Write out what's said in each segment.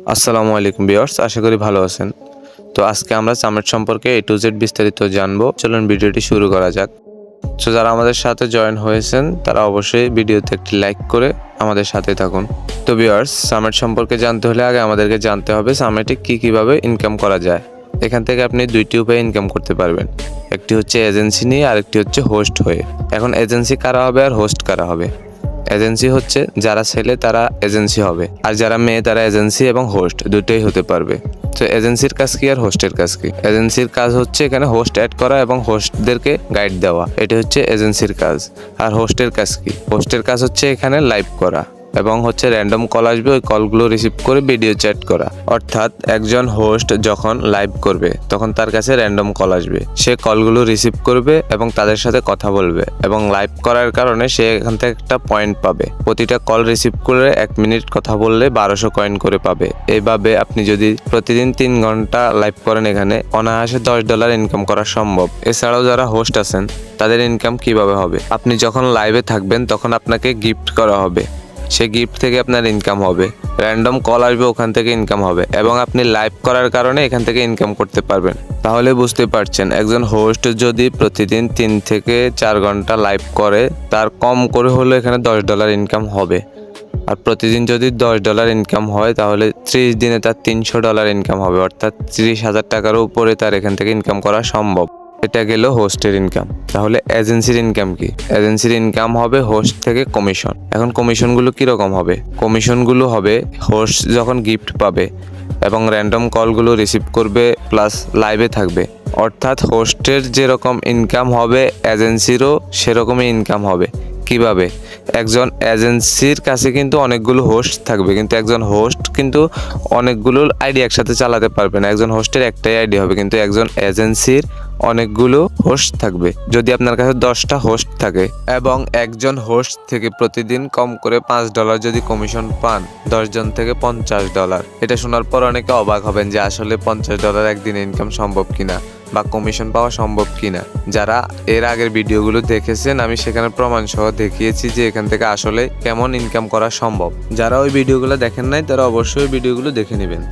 আসসালামু আলাইকুম ভিউয়ার্স, আশা করি ভালো আছেন। তো আজকে আমরা সামেট সম্পর্কে A to Z বিস্তারিত জানবো। চলুন ভিডিওটি শুরু করা যাক। তো যারা আমাদের সাথে জয়েন হয়েছেন তারা অবশ্যই ভিডিওতে একটি লাইক করে আমাদের সাথে থাকুন। তো ভিউয়ার্স, সামেট সম্পর্কে জানতে হলে আগে আমাদেরকে জানতে হবে সামেটে কিভাবে ইনকাম করা যায়। এখান থেকে আপনি দুইটি উপায়ে ইনকাম করতে পারবেন। একটি হচ্ছে এজেন্সি নিয়ে, আরেকটি হচ্ছে হোস্ট হয়ে। এখন এজেন্সি কারা হবে আর হোস্ট কারা হবে? এজেন্সি হচ্ছে যারা ছেলে তারা এজেন্সি হবে, আর যারা মেয়ে তারা এজেন্সি এবং হোস্ট দুটোই হতে পারবে। তো এজেন্সির কাজ কি আর হোস্টের কাজ কি? এজেন্সির কাজ হচ্ছে এখানে হোস্ট অ্যাড করা এবং হোস্টদেরকে গাইড দেওয়া, এটা হচ্ছে এজেন্সির কাজ। আর হোস্টের কাজ কি? হোস্টের কাজ হচ্ছে এখানে লাইভ করা এবং হচ্ছে র্যান্ডম কল আসবে, ওই কলগুলো রিসিভ করে ভিডিও চ্যাট করা। অর্থাৎ একজন হোস্ট যখন লাইভ করবে তখন তার কাছে র্যান্ডম কল আসবে, সে কলগুলো রিসিভ করবে এবং তাদের সাথে কথা বলবে, এবং লাইভ করার কারণে সে এখান থেকে একটা পয়েন্ট পাবে। প্রতিটা কল রিসিভ করে 1 মিনিট কথা বললে 1200 কয়েন করে পাবে। এইভাবে আপনি যদি প্রতিদিন 3 ঘন্টা লাইভ করেন এখানে অনায়াসে $10 ইনকাম করা সম্ভব। এছাড়াও যারা হোস্ট আছেন তাদের ইনকাম কিভাবে হবে? আপনি যখন লাইভে থাকবেন তখন আপনাকে গিফট করা হবে, সে গিফট থেকে আপনার ইনকাম হবে। র্যান্ডম কল আসবে, ওখান থেকে ইনকাম হবে, এবং আপনি লাইভ করার কারণে এখান থেকে ইনকাম করতে পারবেন। তাহলে বুঝতে পারছেন, একজন হোস্ট যদি প্রতিদিন 3 থেকে 4 ঘন্টা লাইভ করে তার কম করে হলেও এখানে $10 ইনকাম হবে। আর প্রতিদিন যদি $10 ইনকাম হয় তাহলে 30 দিনে তার $300 ইনকাম হবে, অর্থাৎ 30,000 টাকার উপরে তার এখান থেকে ইনকাম করা সম্ভব। এটা গেল হোস্টের ইনকাম। তাহলে এজেন্সির ইনকাম কি? এজেন্সির ইনকাম হবে হোস্ট থেকে কমিশন। এখন কমিশনগুলো কীরকম হবে? কমিশনগুলো হবে হোস্ট যখন গিফট পাবে এবং র্যান্ডম কলগুলো রিসিভ করবে প্লাস লাইভে থাকবে, অর্থাৎ হোস্টের যেরকম ইনকাম হবে এজেন্সিরও সেরকমই ইনকাম হবে। কিভাবে? একজন এজেন্সির কাছে কিন্তু অনেকগুলো হোস্ট থাকবে, কিন্তু একজন হোস্ট কিন্তু অনেকগুলো আইডি একসাথে চালাতে পারবে না। একজন হোস্টের একটাই আইডি হবে, কিন্তু একজন এজেন্সির অনেকগুলো হোস্ট থাকবে। যদি আপনার কাছে 10টা হোস্ট থাকে এবং একজন হোস্ট থেকে প্রতিদিন কম করে $5 যদি কমিশন পান, 10 জন থেকে $50। এটা শোনার পর অনেকে অবাক হবেন যে আসলে $50 একদিনে ইনকাম সম্ভব কিনা বা কমিশন পাওয়া সম্ভব কিনা। যারা এর আগের ভিডিওগুলো দেখেছেন আমি সেখানে প্রমাণ সহ দেখিয়েছি যে এখান থেকে আসলে কেমন ইনকাম করা সম্ভব। যারা ওই ভিডিওগুলো দেখেন নাই তারা অবশ্যই ভিডিওগুলো দেখে নেবেন।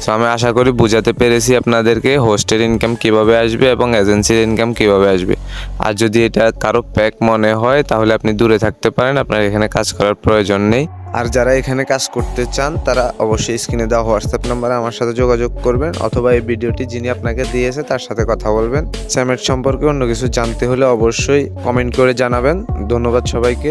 সো আমি আশা করি বুঝাতে পেরেছি আপনাদেরকে হোস্টের ইনকাম কিভাবে আসবে এবং এজেন্সির ইনকাম কিভাবে আসবে। আর যদি এটা কারো প্যাক মনে হয় তাহলে আপনি দূরে থাকতে পারেন, আপনার এখানে কাজ করার প্রয়োজন নেই। আর যারা এখানে কাজ করতে চান তারা অবশ্যই স্ক্রিনে দেওয়া হোয়াটসঅ্যাপ নাম্বারে আমার সাথে যোগাযোগ করবেন, অথবা এই ভিডিওটি যিনি আপনাকে দিয়েছে তার সাথে কথা বলবেন। সামেট সম্পর্কে অন্য কিছু জানতে হলে অবশ্যই কমেন্ট করে জানাবেন। ধন্যবাদ সবাইকে।